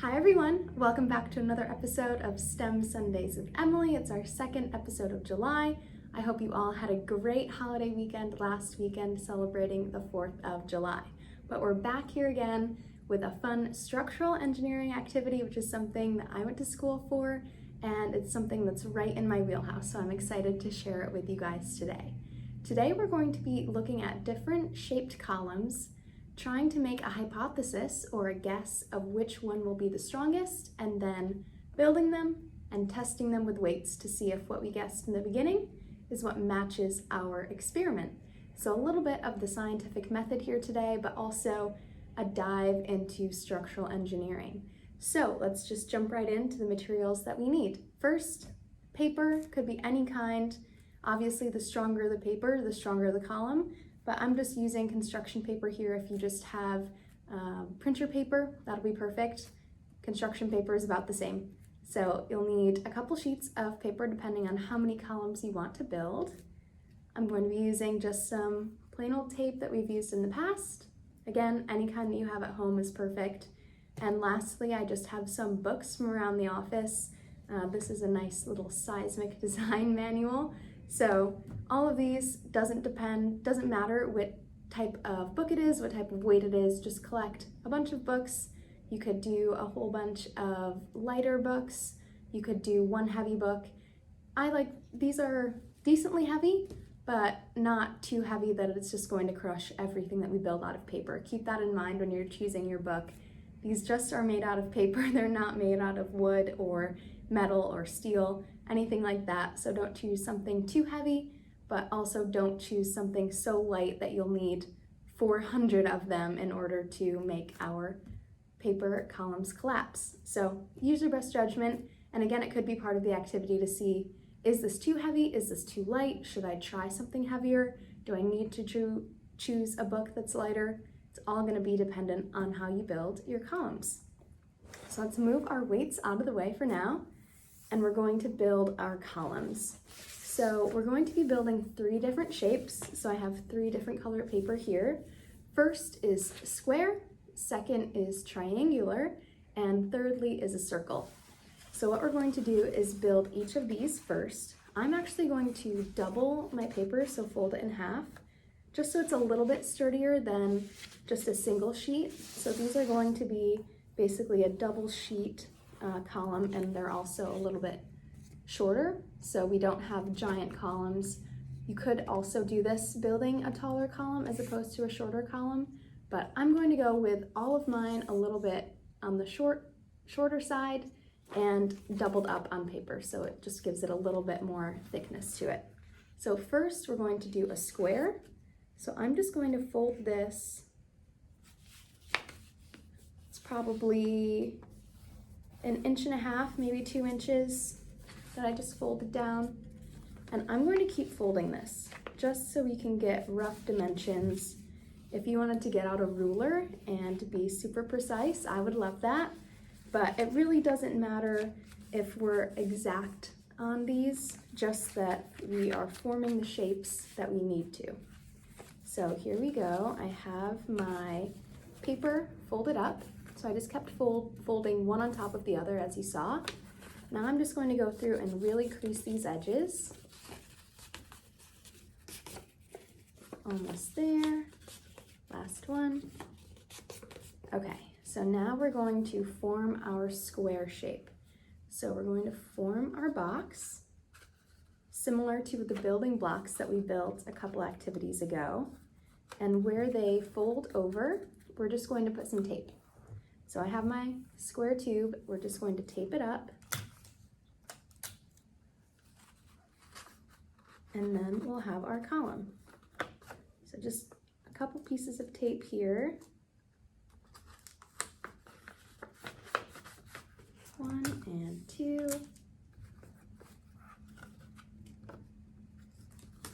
Hi everyone, welcome back to another episode of STEM Sundays with Emily. It's our second episode of July. I hope you all had a great holiday weekend last weekend celebrating the 4th of July. But we're back here again with a fun structural engineering activity, which is something that I went to school for, and it's something that's right in my wheelhouse, so I'm excited to share it with you guys today. Today we're going to be looking at different shaped columns, trying to make a hypothesis or a guess of which one will be the strongest, and then building them and testing them with weights to see if what we guessed in the beginning is what matches our experiment. So a little bit of the scientific method here today, but also a dive into structural engineering. So let's just jump right into the materials that we need. First, paper, could be any kind. Obviously, the stronger the paper, the stronger the column, but I'm just using construction paper here. If you just have printer paper, that'll be perfect. Construction paper is about the same. So you'll need a couple sheets of paper depending on how many columns you want to build. I'm going to be using just some plain old tape that we've used in the past. Again, any kind that you have at home is perfect. And lastly, I just have some books from around the office. This is a nice little seismic design manual. So all of these doesn't matter what type of book it is, what type of weight it is, just collect a bunch of books. You could do a whole bunch of lighter books. You could do one heavy book. These are decently heavy, but not too heavy that it's just going to crush everything that we build out of paper. Keep that in mind when you're choosing your book. These just are made out of paper. They're not made out of wood or metal or steel, anything like that. So don't choose something too heavy, but also don't choose something so light that you'll need 400 of them in order to make our paper columns collapse. So use your best judgment. And again, it could be part of the activity to see, is this too heavy? Is this too light? Should I try something heavier? Do I need to choose a book that's lighter? It's all going to be dependent on how you build your columns. So let's move our weights out of the way for now, and we're going to build our columns. So we're going to be building 3 different shapes. So I have 3 different colored paper here. First is square, second is triangular, and thirdly is a circle. So what we're going to do is build each of these first. I'm actually going to double my paper, so fold it in half, just so it's a little bit sturdier than just a single sheet. So these are going to be basically a double sheet column, and they're also a little bit shorter, so we don't have giant columns. You could also do this building a taller column as opposed to a shorter column, but I'm going to go with all of mine a little bit on the shorter side and doubled up on paper, so it just gives it a little bit more thickness to it. So first we're going to do a square. So I'm just going to fold this. It's probably 1.5 inches, maybe 2 inches that I just folded down. And I'm going to keep folding this just so we can get rough dimensions. If you wanted to get out a ruler and be super precise, I would love that. But it really doesn't matter if we're exact on these, just that we are forming the shapes that we need to. So here we go. I have my paper folded up. So I just kept folding one on top of the other, as you saw. Now I'm just going to go through and really crease these edges. Almost there. Last one. Okay, so now we're going to form our square shape. So we're going to form our box, similar to the building blocks that we built a couple activities ago. And where they fold over, we're just going to put some tape. So I have my square tube, we're just going to tape it up. And then we'll have our column. So just a couple pieces of tape here. 1 and 2.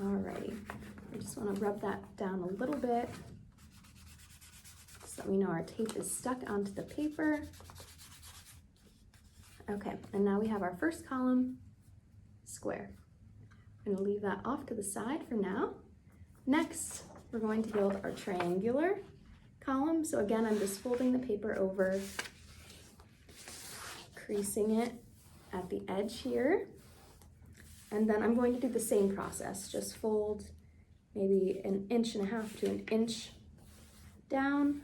Alrighty, I just want to rub that down a little bit so that we know our tape is stuck onto the paper. Okay, and now we have our first column, square. I'm going to leave that off to the side for now. Next, we're going to build our triangular column. So again, I'm just folding the paper over creasing it at the edge here. And then I'm going to do the same process, just fold maybe 1.5 inches to 1 inch down,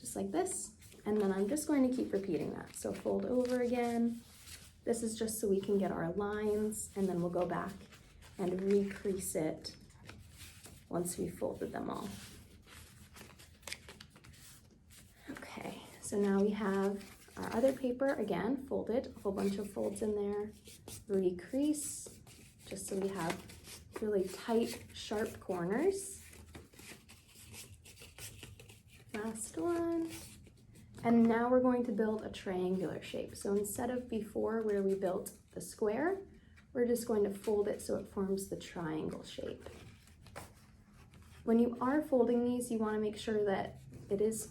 just like this. And then I'm just going to keep repeating that. So fold over again. This is just so we can get our lines, and then we'll go back and recrease it once we've folded them all. Okay, so now we have our other paper, again, folded, a whole bunch of folds in there, recrease, just so we have really tight, sharp corners. Last one. And now we're going to build a triangular shape. So instead of before where we built the square, we're just going to fold it so it forms the triangle shape. When you are folding these, you want to make sure that it is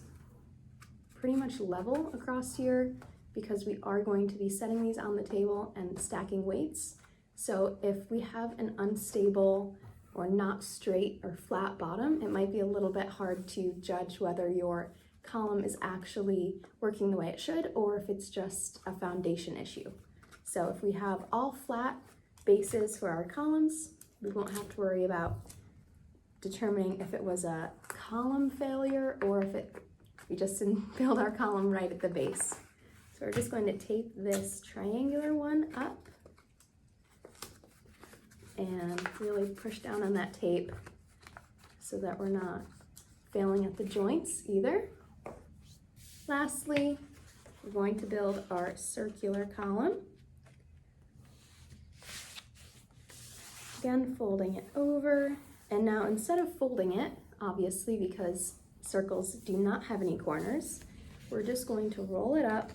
pretty much level across here, because we are going to be setting these on the table and stacking weights. So if we have an unstable or not straight or flat bottom, it might be a little bit hard to judge whether your column is actually working the way it should, or if it's just a foundation issue. So if we have all flat bases for our columns, we won't have to worry about determining if it was a column failure or if we just didn't build our column right at the base. So we're just going to tape this triangular one up and really push down on that tape so that we're not failing at the joints either. Lastly, we're going to build our circular column. Again, folding it over. And now instead of folding it, obviously because circles do not have any corners, we're just going to roll it up.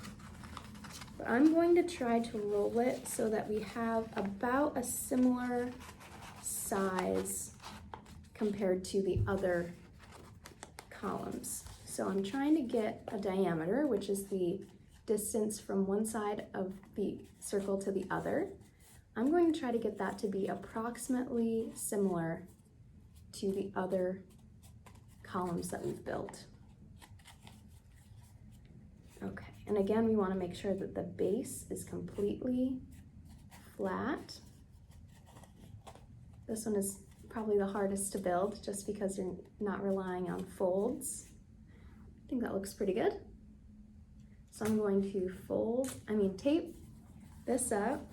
But I'm going to try to roll it so that we have about a similar size compared to the other columns. So I'm trying to get a diameter, which is the distance from one side of the circle to the other. I'm going to try to get that to be approximately similar to the other columns that we've built. Okay, and again, we want to make sure that the base is completely flat. This one is probably the hardest to build just because you're not relying on folds. I think that looks pretty good. So I'm going to tape this up.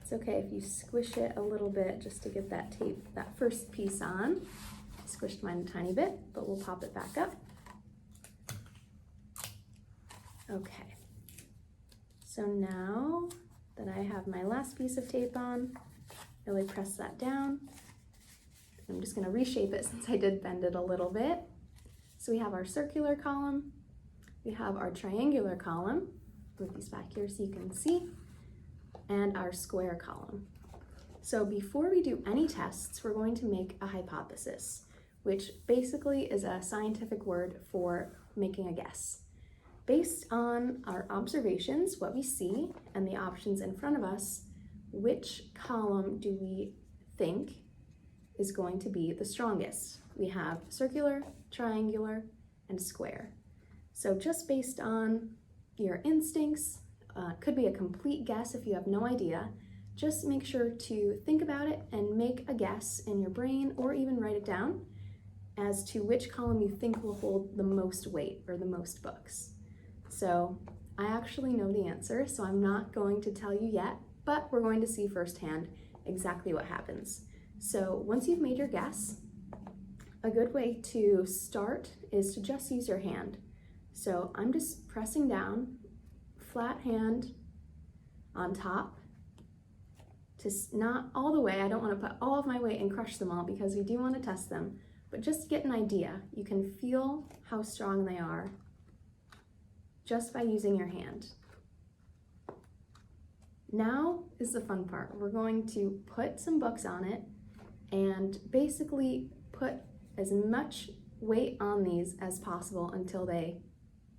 It's okay if you squish it a little bit just to get that tape, that first piece on. I squished mine a tiny bit, but we'll pop it back up. Okay, so now that I have my last piece of tape on, really press that down. I'm just gonna reshape it since I did bend it a little bit. So we have our circular column, we have our triangular column, move these back here so you can see, and our square column. So before we do any tests, we're going to make a hypothesis, which basically is a scientific word for making a guess. Based on our observations, what we see, and the options in front of us, which column do we think is going to be the strongest? We have circular, triangular, and square. So just based on your instincts, could be a complete guess if you have no idea, just make sure to think about it and make a guess in your brain or even write it down as to which column you think will hold the most weight or the most books. So I actually know the answer, so I'm not going to tell you yet, but we're going to see firsthand exactly what happens. So once you've made your guess, a good way to start is to just use your hand. So I'm just pressing down, flat hand on top, to not all the way. I don't want to put all of my weight and crush them all because we do want to test them, but just to get an idea, you can feel how strong they are just by using your hand. Now is the fun part. We're going to put some books on it and basically put as much weight on these as possible until they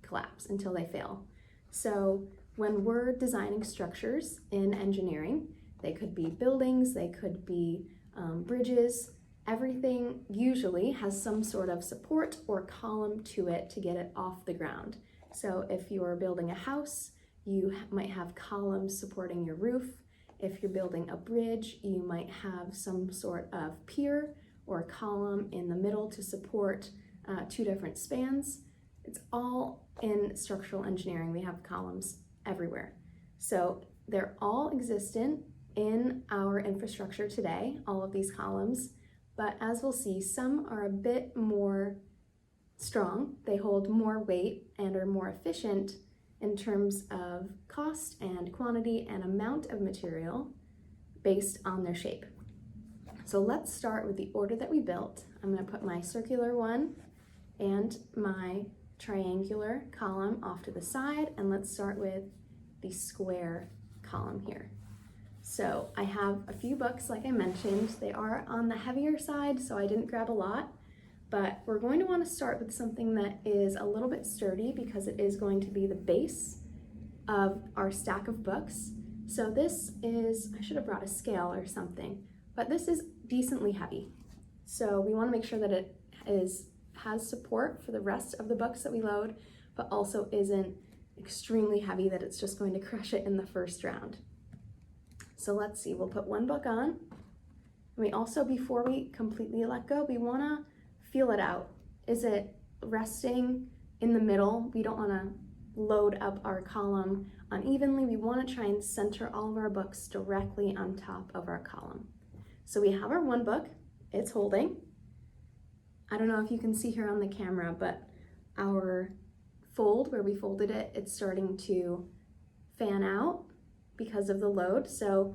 collapse, until they fail. So when we're designing structures in engineering, they could be buildings, they could be bridges, everything usually has some sort of support or column to it to get it off the ground. So if you're building a house, you might have columns supporting your roof. If you're building a bridge, you might have some sort of pier or column in the middle to support two different spans. It's all in structural engineering. We have columns everywhere. So they're all existent in our infrastructure today, all of these columns, but as we'll see, some are a bit more strong. They hold more weight and are more efficient in terms of cost and quantity and amount of material based on their shape. So let's start with the order that we built. I'm going to put my circular one and my triangular column off to the side, and let's start with the square column here. So I have a few books, like I mentioned. They are on the heavier side, so I didn't grab a lot, but we're going to want to start with something that is a little bit sturdy because it is going to be the base of our stack of books. So this is, I should have brought a scale or something, but this is decently heavy. So we want to make sure that it has support for the rest of the books that we load, but also isn't extremely heavy that it's just going to crush it in the first round. So let's see, we'll put one book on. And we also, before we completely let go, we want to feel it out. Is it resting in the middle? We don't want to load up our column unevenly. We want to try and center all of our books directly on top of our column. So we have our one book, it's holding. I don't know if you can see here on the camera, but our fold, where we folded it, it's starting to fan out because of the load. So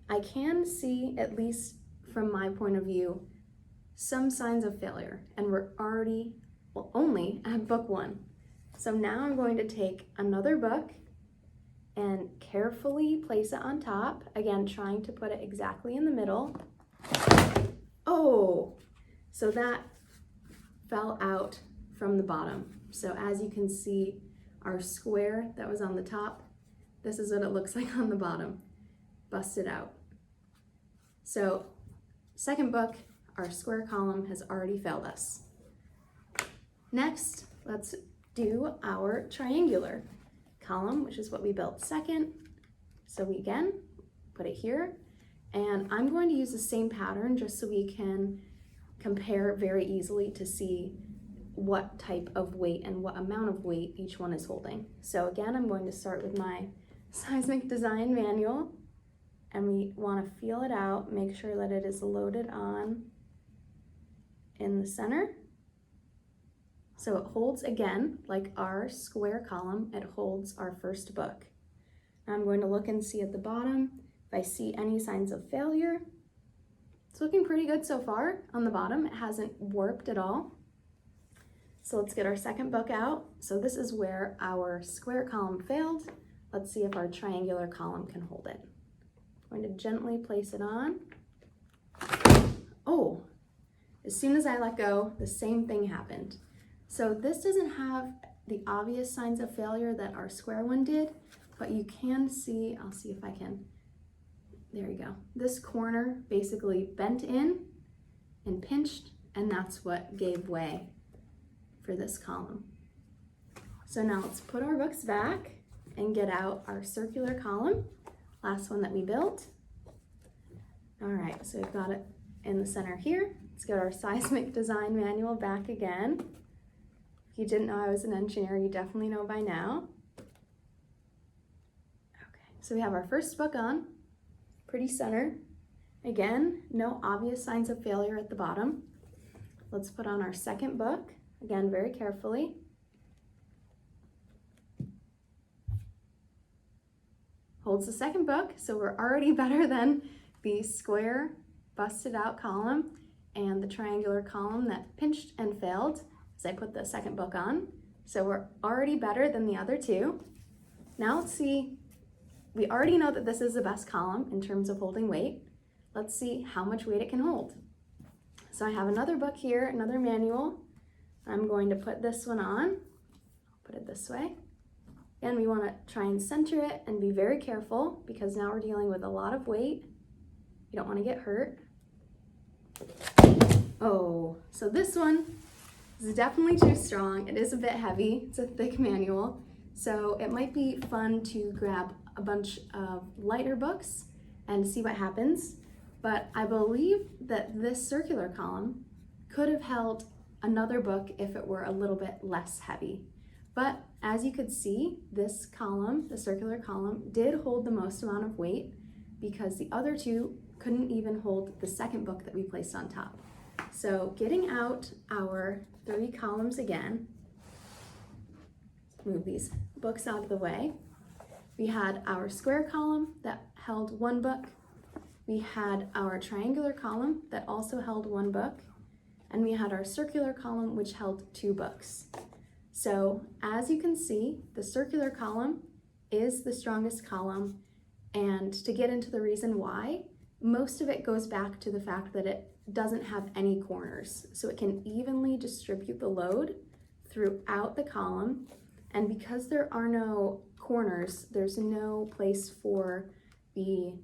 I can see, at least from my point of view, some signs of failure, and we're already, well, only at book one. So now I'm going to take another book and carefully place it on top, again trying to put it exactly in the middle. Oh, so that fell out from the bottom. So as you can see, our square that was on the top, this is what it looks like on the bottom, busted out. So second book, our square column has already failed us. Next, let's do our triangular column, which is what we built second. So we again put it here, and I'm going to use the same pattern just so we can compare very easily to see what type of weight and what amount of weight each one is holding. So again, I'm going to start with my seismic design manual, and we want to feel it out, make sure that it is loaded on in the center. So it holds, again, like our square column, it holds our first book. Now I'm going to look and see at the bottom if I see any signs of failure. It's looking pretty good so far on the bottom. It hasn't warped at all. So let's get our second book out. So this is where our square column failed. Let's see if our triangular column can hold it. I'm going to gently place it on. Oh, as soon as I let go, the same thing happened. So this doesn't have the obvious signs of failure that our square one did, but you can see, I'll see if I can, there you go. This corner basically bent in and pinched, and that's what gave way for this column. So now let's put our books back and get out our circular column, last one that we built. All right, so we've got it in the center here. Let's get our seismic design manual back again. If you didn't know I was an engineer, you definitely know by now. Okay, so we have our first book on, pretty center. Again, no obvious signs of failure at the bottom. Let's put on our second book, again, very carefully. Holds the second book, so we're already better than the square busted out column and the triangular column that pinched and failed as I put the second book on. So we're already better than the other two. Now let's see, we already know that this is the best column in terms of holding weight. Let's see how much weight it can hold. So I have another book here, another manual. I'm going to put this one on. I'll put it this way. And we want to try and center it and be very careful because now we're dealing with a lot of weight. You don't want to get hurt. Oh, so this one This is definitely too strong. It is a bit heavy. It's a thick manual. So it might be fun to grab a bunch of lighter books and see what happens. But I believe that this circular column could have held another book if it were a little bit less heavy. But as you could see, this column, the circular column, did hold the most amount of weight because the other two couldn't even hold the second book that we placed on top. So getting out our 3 columns again, move these books out of the way. We had our square column that held 1 book. We had our triangular column that also held 1 book. And we had our circular column which held 2 books. So as you can see, the circular column is the strongest column. And to get into the reason why, most of it goes back to the fact that it doesn't have any corners. So it can evenly distribute the load throughout the column. And because there are no corners, there's no place for the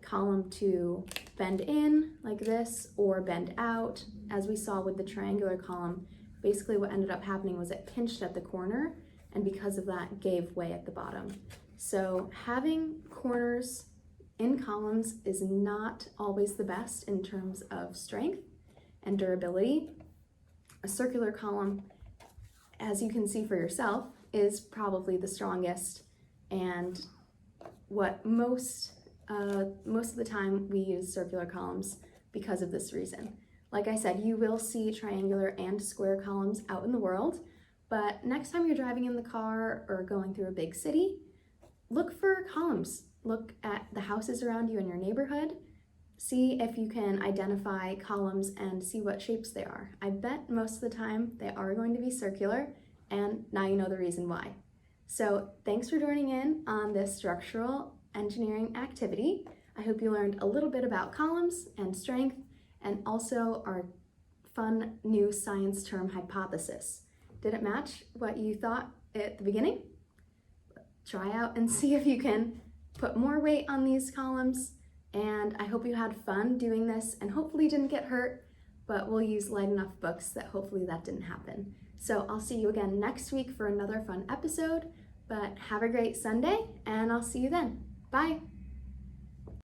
column to bend in like this or bend out. As we saw with the triangular column, basically what ended up happening was it pinched at the corner, and because of that gave way at the bottom. So having corners in columns is not always the best in terms of strength and durability. A circular column, as you can see for yourself, is probably the strongest, and what most of the time we use circular columns because of this reason. Like I said, you will see triangular and square columns out in the world, but next time you're driving in the car or going through a big city, look for columns. Look at the houses around you in your neighborhood. See if you can identify columns and see what shapes they are. I bet most of the time they are going to be circular, and now you know the reason why. So thanks for joining in on this structural engineering activity. I hope you learned a little bit about columns and strength, and also our fun new science term hypothesis. Did it match what you thought at the beginning? Try out and see if you can put more weight on these columns, and I hope you had fun doing this and hopefully didn't get hurt, but we'll use light enough books that hopefully that didn't happen. So I'll see you again next week for another fun episode, but have a great Sunday, and I'll see you then. Bye.